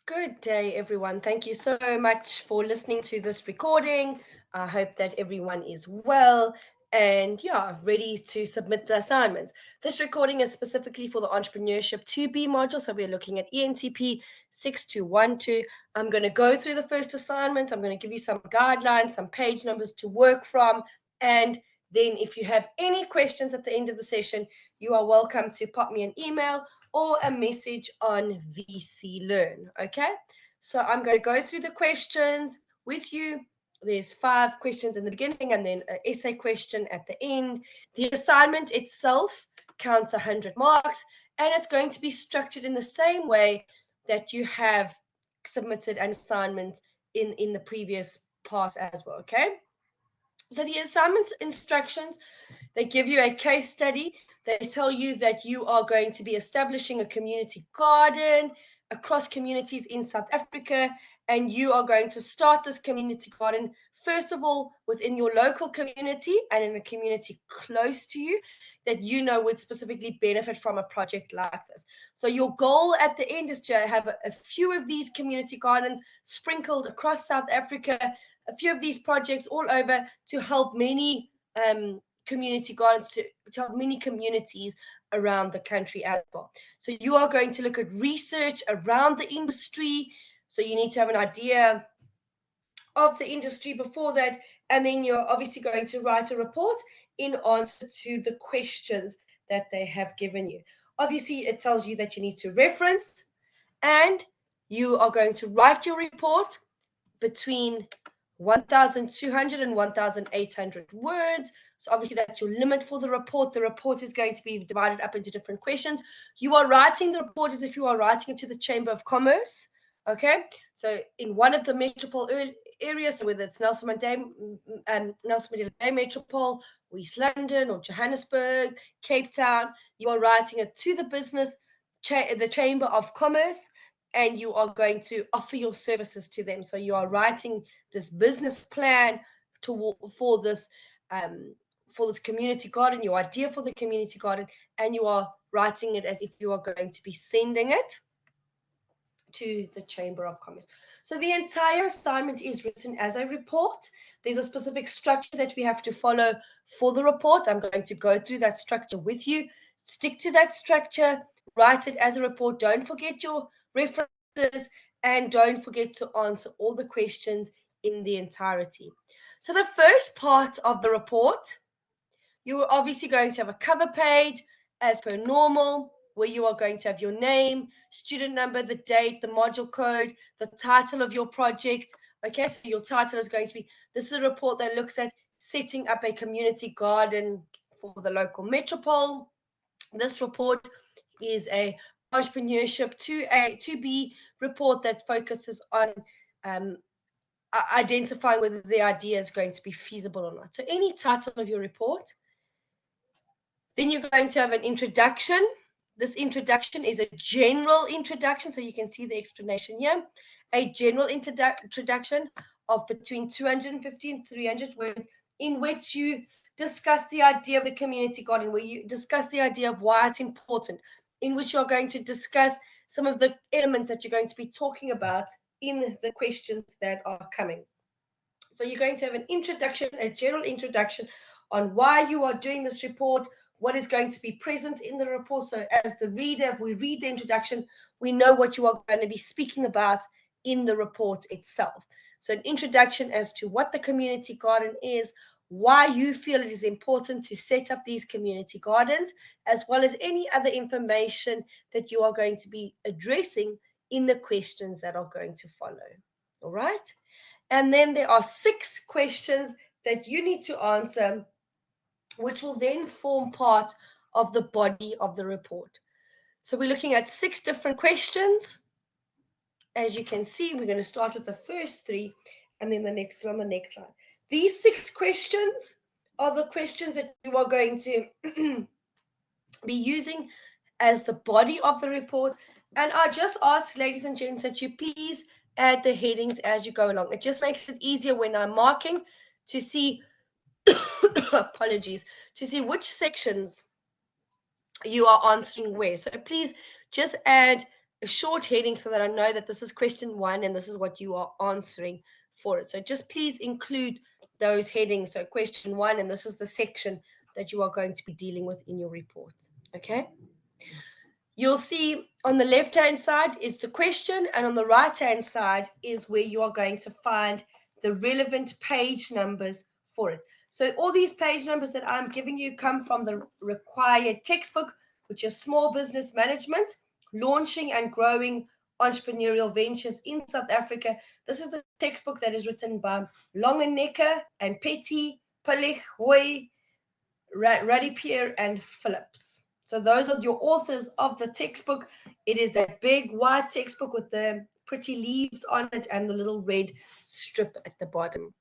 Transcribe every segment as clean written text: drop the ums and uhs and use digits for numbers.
Good day, everyone. Thank you so much for listening to this recording. I hope that everyone is well and ready to submit the assignments. This recording is specifically for the Entrepreneurship 2B module, so we're looking at ENTP 6212. I'm going to go through the first assignment. I'm going to give you some guidelines, some page numbers to work from, and then if you have any questions at the end of the session, you are welcome to pop me an email or a message on VC Learn, okay? So I'm going to go through the questions with you. There's 5 questions in the beginning and then an essay question at the end. The assignment itself counts 100 marks, and it's going to be structured in the same way that you have submitted an assignment in the previous pass as well, okay? So the assignment instructions, they give you a case study. They tell you that you are going to be establishing a community garden across communities in South Africa, and you are going to start this community garden, first of all, within your local community and in a community close to you that you know would specifically benefit from a project like this. So your goal at the end is to have a few of these community gardens sprinkled across South Africa, a few of these projects all over to help many community gardens, to help many communities around the country as well. So you are going to look at research around the industry. So you need to have an idea of the industry before that, and then you're obviously going to write a report in answer to the questions that they have given you. Obviously, it tells you that you need to reference, and you are going to write your report between 1,200 and 1,800 words. So obviously that's your limit for the report. The report is going to be divided up into different questions. You are writing the report as if you are writing it to the Chamber of Commerce. Okay, so in one of the metropolitan areas, so whether it's Nelson Mandela Bay Metropole, or East London, or Johannesburg, Cape Town, you are writing it to the the Chamber of Commerce, and you are going to offer your services to them. So you are writing this business plan for this community garden, your idea for the community garden, and you are writing it as if you are going to be sending it to the Chamber of Commerce. So the entire assignment is written as a report. There's a specific structure that we have to follow for the report. I'm going to go through that structure with you. Stick to that structure, write it as a report. Don't forget your references, and don't forget to answer all the questions in the entirety. So the first part of the report, you are obviously going to have a cover page as per normal, where you are going to have your name, student number, the date, the module code, the title of your project. Okay, so your title is going to be, this is a report that looks at setting up a community garden for the local metropole. This report is a entrepreneurship 2B report that focuses on identifying whether the idea is going to be feasible or not. So any title of your report. Then you're going to have an introduction. This introduction is a general introduction, so you can see the explanation here. A general introduction of between 250 and 300 words, in which you discuss the idea of the community garden, where you discuss the idea of why it's important, in which you're going to discuss some of the elements that you're going to be talking about in the questions that are coming. So you're going to have an introduction, a general introduction on why you are doing this report, what is going to be present in the report. So as the reader, if we read the introduction, we know what you are going to be speaking about in the report itself. So an introduction as to what the community garden is, why you feel it is important to set up these community gardens, as well as any other information that you are going to be addressing in the questions that are going to follow. All right? And then there are 6 questions that you need to answer, which will then form part of the body of the report. So we're looking at 6 different questions. As you can see, we're going to start with the first 3 and then the next one on the next slide. These 6 questions are the questions that you are going to be using as the body of the report. And I just ask, ladies and gents, that you please add the headings as you go along. It just makes it easier when I'm marking to see apologies, to see which sections you are answering where. So please just add a short heading so that I know that this is question 1 and this is what you are answering for it. So just please include those headings. So question 1, and this is the section that you are going to be dealing with in your report. Okay. You'll see on the left-hand side is the question, and on the right-hand side is where you are going to find the relevant page numbers for it. So all these page numbers that I'm giving you come from the required textbook, which is Small Business Management, Launching and Growing Entrepreneurial Ventures in South Africa. This is the textbook that is written by Longenecker and Petty, Palich, Hoy, Radipier, and Phillips. So those are your authors of the textbook. It is that big white textbook with the pretty leaves on it and the little red strip at the bottom.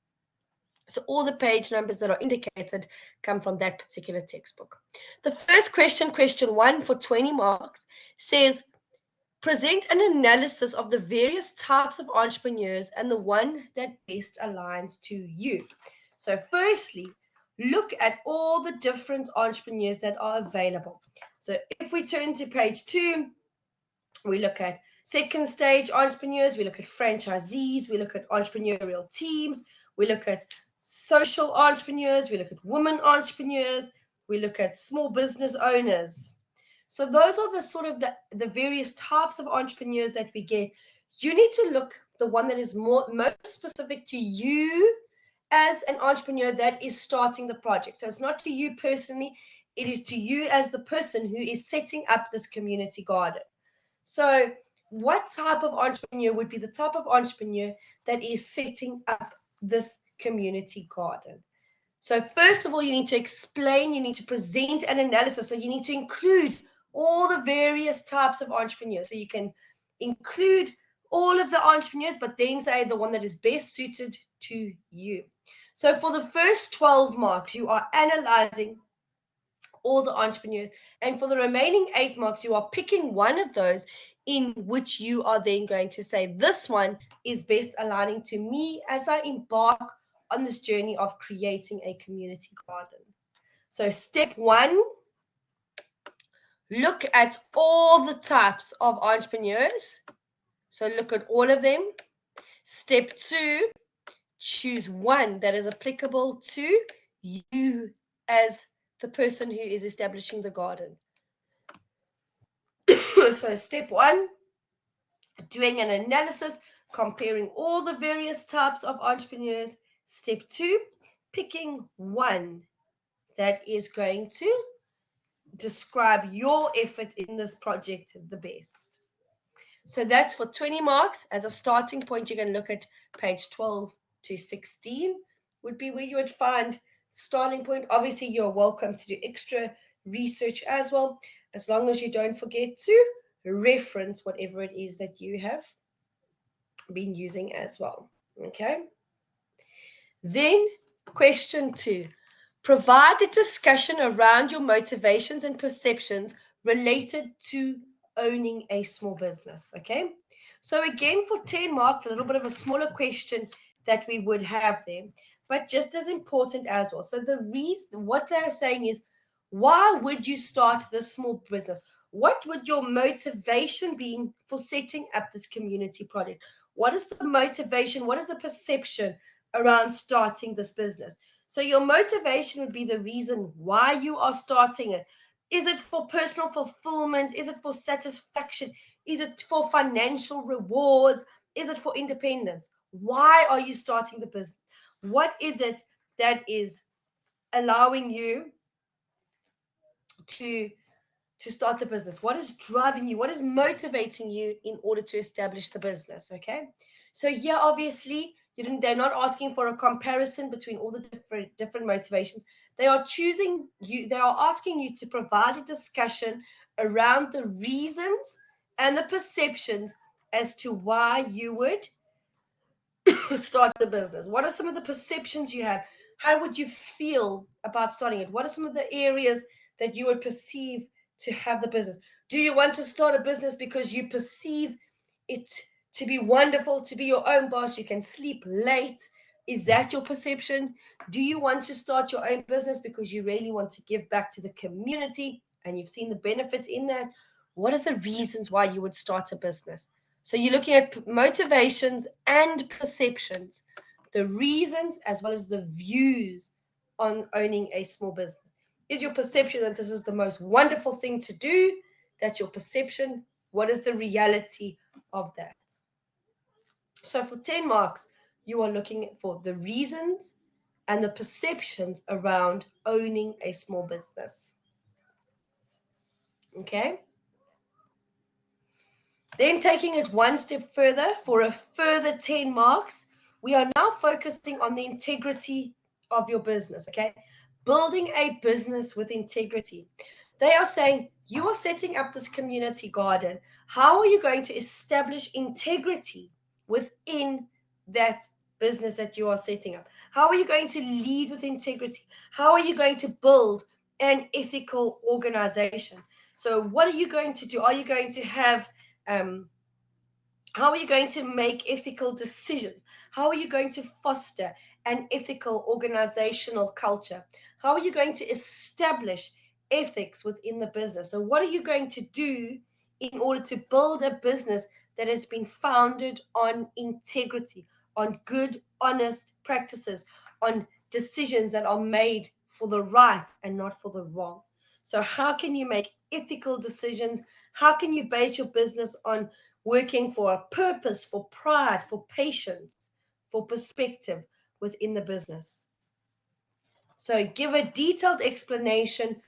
So all the page numbers that are indicated come from that particular textbook. The first question, question 1 for 20 marks, says, present an analysis of the various types of entrepreneurs and the one that best aligns to you. So firstly, look at all the different entrepreneurs that are available. So if we turn to page 2, we look at second stage entrepreneurs, we look at franchisees, we look at entrepreneurial teams, we look at social entrepreneurs, we look at women entrepreneurs, we look at small business owners. So those are the sort of the various types of entrepreneurs that we get. You need to look the one that is most specific to you as an entrepreneur that is starting the project. So it's not to you personally, it is to you as the person who is setting up this community garden. So what type of entrepreneur would be the type of entrepreneur that is setting up this community garden? So first of all, you need to explain, you need to present an analysis. So you need to include all the various types of entrepreneurs. So you can include all of the entrepreneurs, but then say the one that is best suited to you. So for the first 12 marks, you are analyzing all the entrepreneurs. And for the remaining 8 marks, you are picking one of those in which you are then going to say, this one is best aligning to me as I embark on this journey of creating a community garden. So step 1, look at all the types of entrepreneurs. So look at all of them. Step 2, choose one that is applicable to you as the person who is establishing the garden. So step 1, doing an analysis, comparing all the various types of entrepreneurs. Step 2, picking one that is going to describe your effort in this project the best. So that's for 20 marks. As a starting point, you can look at page 12 to 16 would be where you would find starting point. Obviously, you're welcome to do extra research as well, as long as you don't forget to reference whatever it is that you have been using as well. Okay. Then question 2, provide a discussion around your motivations and perceptions related to owning a small business. Okay. So again, for 10 marks, a little bit of a smaller question that we would have there, but just as important as well. So the reason, what they're saying is, why would you start this small business? What would your motivation be for setting up this community project? What is the motivation? What is the perception around starting this business? So your motivation would be the reason why you are starting it. Is it for personal fulfillment? Is it for satisfaction? Is it for financial rewards? Is it for independence? Why are you starting the business? What is it that is allowing you to start the business? What is driving you? What is motivating you in order to establish the business? Okay. So yeah, obviously, they're not asking for a comparison between all the different motivations. They are choosing you. They are asking you to provide a discussion around the reasons and the perceptions as to why you would start the business. What are some of the perceptions you have? How would you feel about starting it? What are some of the areas that you would perceive to have the business? Do you want to start a business because you perceive it to be wonderful, to be your own boss? You can sleep late. Is that your perception? Do you want to start your own business because you really want to give back to the community and you've seen the benefit in that? What are the reasons why you would start a business? So you're looking at motivations and perceptions, the reasons as well as the views on owning a small business. Is your perception that this is the most wonderful thing to do? That's your perception. What is the reality of that? So for 10 marks, you are looking for the reasons and the perceptions around owning a small business. Okay? Then taking it one step further for a further 10 marks, we are now focusing on the integrity of your business, okay? Building a business with integrity. They are saying you are setting up this community garden. How are you going to establish integrity within that business that you are setting up? How are you going to lead with integrity? How are you going to build an ethical organization? So what are you going to do? Are you going to have how are you going to make ethical decisions? How are you going to foster an ethical organizational culture? How are you going to establish ethics within the business? So what are you going to do in order to build a business that has been founded on integrity, on good, honest practices, on decisions that are made for the right and not for the wrong? So how can you make ethical decisions? How can you base your business on working for a purpose, for pride, for patience, for perspective within the business? So give a detailed explanation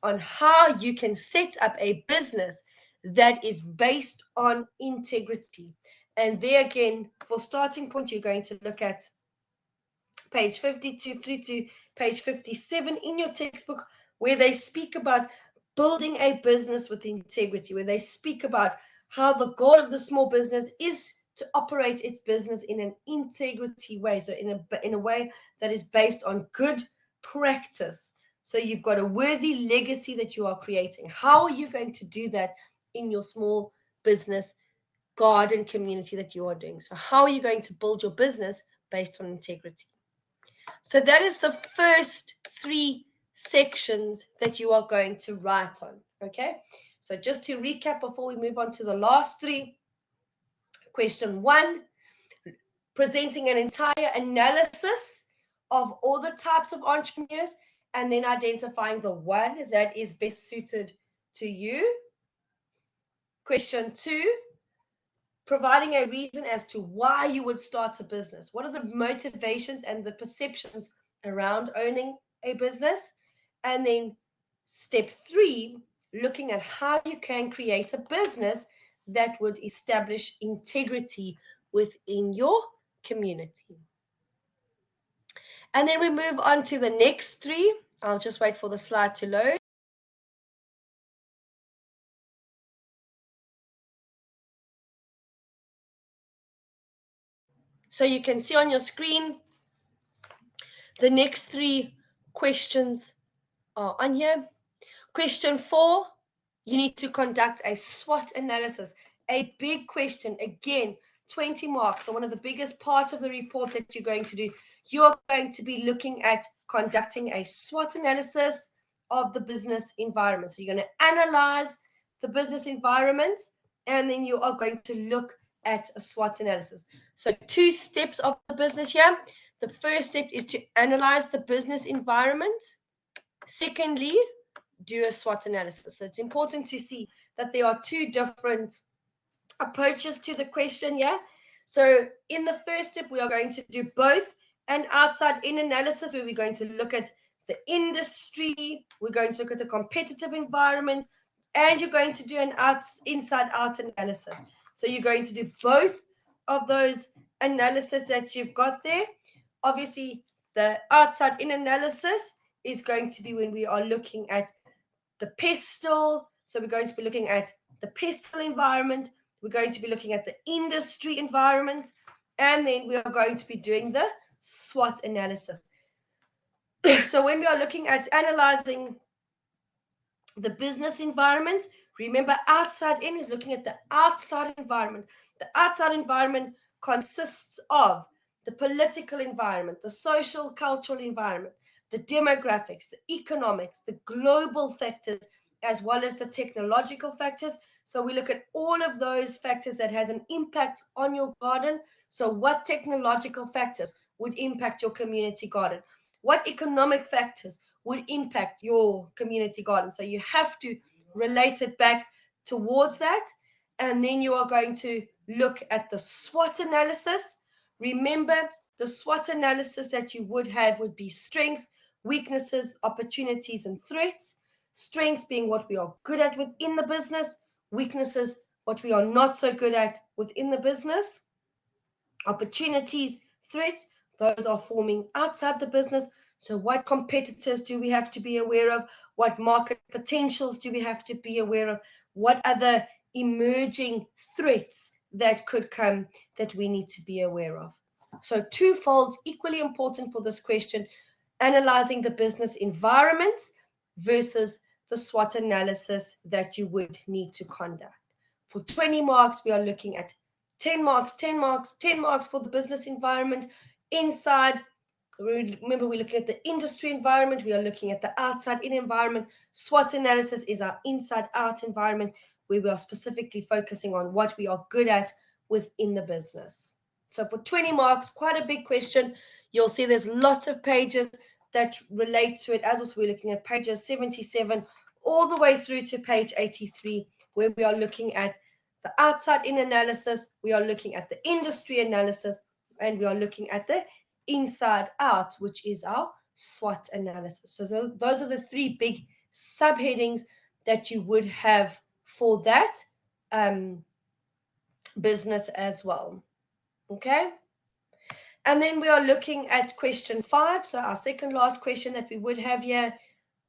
on how you can set up a business that is based on integrity. And there again, for starting point, you're going to look at page 52 through to page 57 in your textbook, where they speak about building a business with integrity, where they speak about how the goal of the small business is to operate its business in an integrity way, so in a way that is based on good practice. So you've got a worthy legacy that you are creating. How are you going to do that in your small business garden community that you are doing? So how are you going to build your business based on integrity? So that is the first three sections that you are going to write on, okay? So just to recap before we move on to the last three. Question one, presenting an entire analysis of all the types of entrepreneurs and then identifying the one that is best suited to you. Question two, providing a reason as to why you would start a business. What are the motivations and the perceptions around owning a business? And then step three, looking at how you can create a business that would establish integrity within your community. And then we move on to the next three. I'll just wait for the slide to load. So you can see on your screen, the next three questions are on here. Question four, you need to conduct a SWOT analysis. A big question, again, 20 marks. So one of the biggest parts of the report that you're going to do, you're going to be looking at conducting a SWOT analysis of the business environment. So you're going to analyze the business environment, and then you are going to look at a SWOT analysis. So two steps of the business here. The first step is to analyze the business environment. Secondly, do a SWOT analysis. So it's important to see that there are two different approaches to the question here. So in the first step, we are going to do both an outside-in analysis, where we're going to look at the industry, we're going to look at the competitive environment, and you're going to do an inside-out analysis. So you're going to do both of those analysis that you've got there. Obviously, the outside-in analysis is going to be when we are looking at the pestle. So we're going to be looking at the pestle environment. We're going to be looking at the industry environment. And then we are going to be doing the SWOT analysis. So when we are looking at analyzing the business environment, remember, outside in is looking at the outside environment. The outside environment consists of the political environment, the social cultural environment, the demographics, the economics, the global factors, as well as the technological factors. So we look at all of those factors that has an impact on your garden. So what technological factors would impact your community garden? What economic factors would impact your community garden? So you have to relate it back towards that. And then you are going to look at the SWOT analysis. Remember, the SWOT analysis that you would have would be strengths, weaknesses, opportunities, and threats. Strengths being what we are good at within the business, weaknesses, what we are not so good at within the business, opportunities, threats, those are forming outside the business. So what competitors do we have to be aware of? What market potentials do we have to be aware of? What other emerging threats that could come that we need to be aware of? So twofold, equally important for this question, analyzing the business environment versus the SWOT analysis that you would need to conduct. For 20 marks, we are looking at 10 marks, 10 marks, 10 marks for the business environment. Inside, remember, we're looking at the industry environment. We are looking at the outside-in environment. SWOT analysis is our inside-out environment, where we are specifically focusing on what we are good at within the business. So for 20 marks, quite a big question. You'll see there's lots of pages that relate to it. As also, we're looking at pages 77 all the way through to page 83, where we are looking at the outside-in analysis, we are looking at the industry analysis, and we are looking at the inside-out, which is our SWOT analysis. So those are the three big subheadings that you would have for that business as well. Okay? And then we are looking at question 5, so our second last question that we would have here.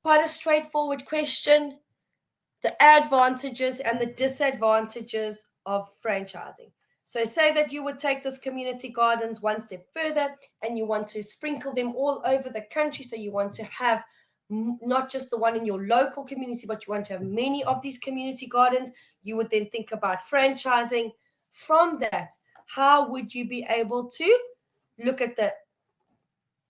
Quite a straightforward question. The advantages and the disadvantages of franchising. So say that you would take this community gardens one step further and you want to sprinkle them all over the country. So you want to have not just the one in your local community, but you want to have many of these community gardens. You would then think about franchising. From that, how would you be able to look at the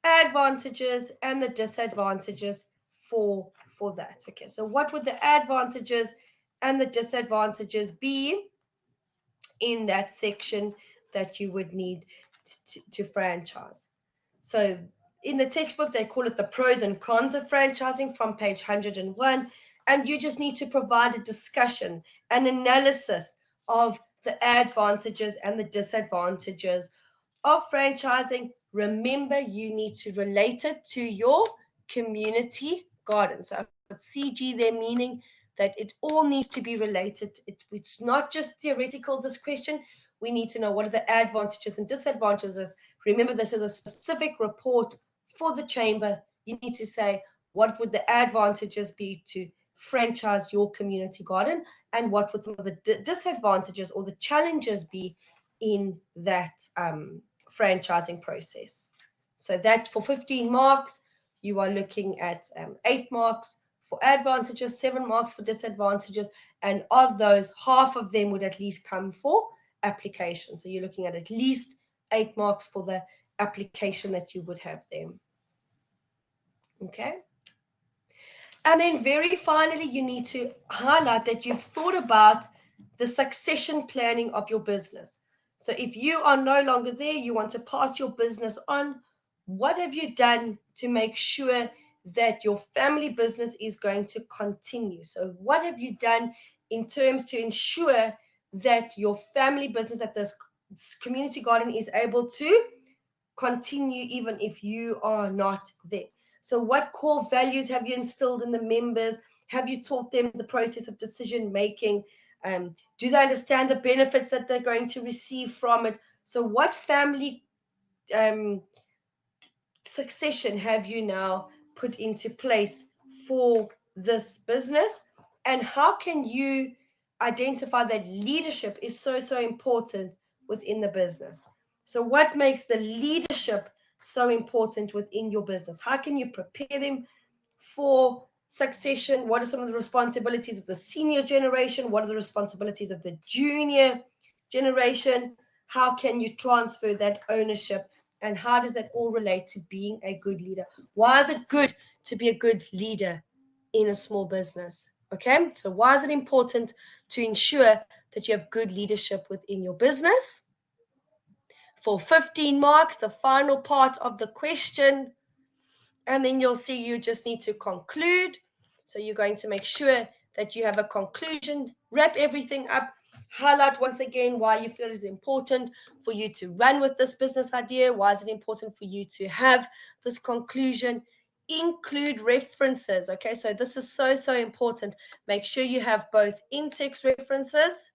advantages and the disadvantages for that? Okay, so what would the advantages and the disadvantages be in that section that you would need to franchise? So in the textbook, they call it the pros and cons of franchising from page 101. And you just need to provide a discussion, an analysis of the advantages and the disadvantages of franchising. Remember, you need to relate it to your community garden. So I've got CG there, meaning that it all needs to be related. It's not just theoretical, this question. We need to know what are the advantages and disadvantages. Remember, this is a specific report for the chamber. You need to say, what would the advantages be to franchise your community garden, and what would some of the disadvantages or the challenges be in that franchising process. So that for 15 marks, you are looking at 8 marks for advantages, 7 marks for disadvantages, and of those, half of them would at least come for application. So you're looking at least 8 marks for the application that you would have there. Okay. And then very finally, you need to highlight that you've thought about the succession planning of your business. So if you are no longer there, you want to pass your business on, what have you done to make sure that your family business is going to continue? So what have you done in terms to ensure that your family business, that this community garden is able to continue even if you are not there? So what core values have you instilled in the members? Have you taught them the process of decision making? Do they understand the benefits that they're going to receive from it? So what family succession have you now put into place for this business? And how can you identify that leadership is so important within the business? So what makes the leadership so important within your business? How can you prepare them for succession? What are some of the responsibilities of the senior generation? What are the responsibilities of the junior generation? How can you transfer that ownership? And how does that all relate to being a good leader? Why is it good to be a good leader in a small business? Okay, so why is it important to ensure that you have good leadership within your business? For 15 marks, the final part of the question, and then you'll see you just need to conclude. So you're going to make sure that you have a conclusion, wrap everything up, highlight once again why you feel it is important for you to run with this business idea, why is it important for you to have this conclusion, include references. Okay, so this is so important. Make sure you have both in-text references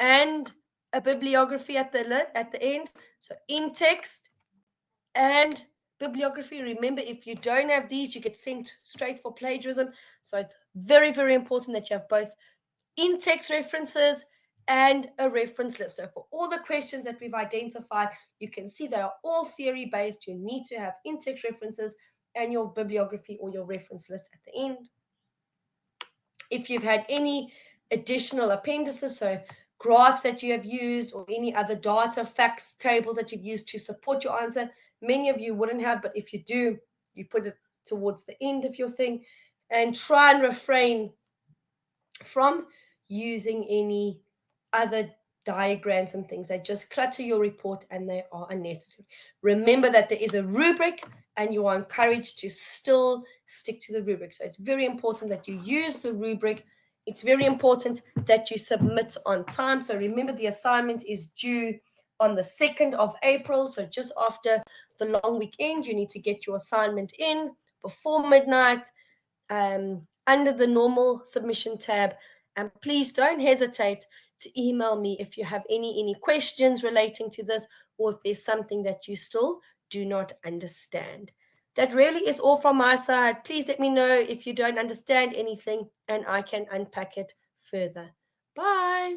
and a bibliography at the end. So in-text and bibliography. Remember, if you don't have these, you get sent straight for plagiarism. So it's very important that you have both in-text references and a reference list. So for all the questions that we've identified, you can see they are all theory-based. You need to have in-text references and your bibliography or your reference list at the end. If you've had any additional appendices, so graphs that you have used or any other data, facts, tables that you've used to support your answer, many of you wouldn't have, but if you do, you put it towards the end of your thing, and try and refrain from using any other diagrams and things. They just clutter your report and they are unnecessary. Remember that there is a rubric and you are encouraged to still stick to the rubric. So it's very important that you use the rubric. It's very important that you submit on time. So remember, the assignment is due on the 2nd of April. So just after the long weekend, you need to get your assignment in before midnight. Under the normal submission tab, and please don't hesitate to email me if you have any questions relating to this, or if there's something that you still do not understand. That really is all from my side. Please let me know if you don't understand anything and I can unpack it further. Bye.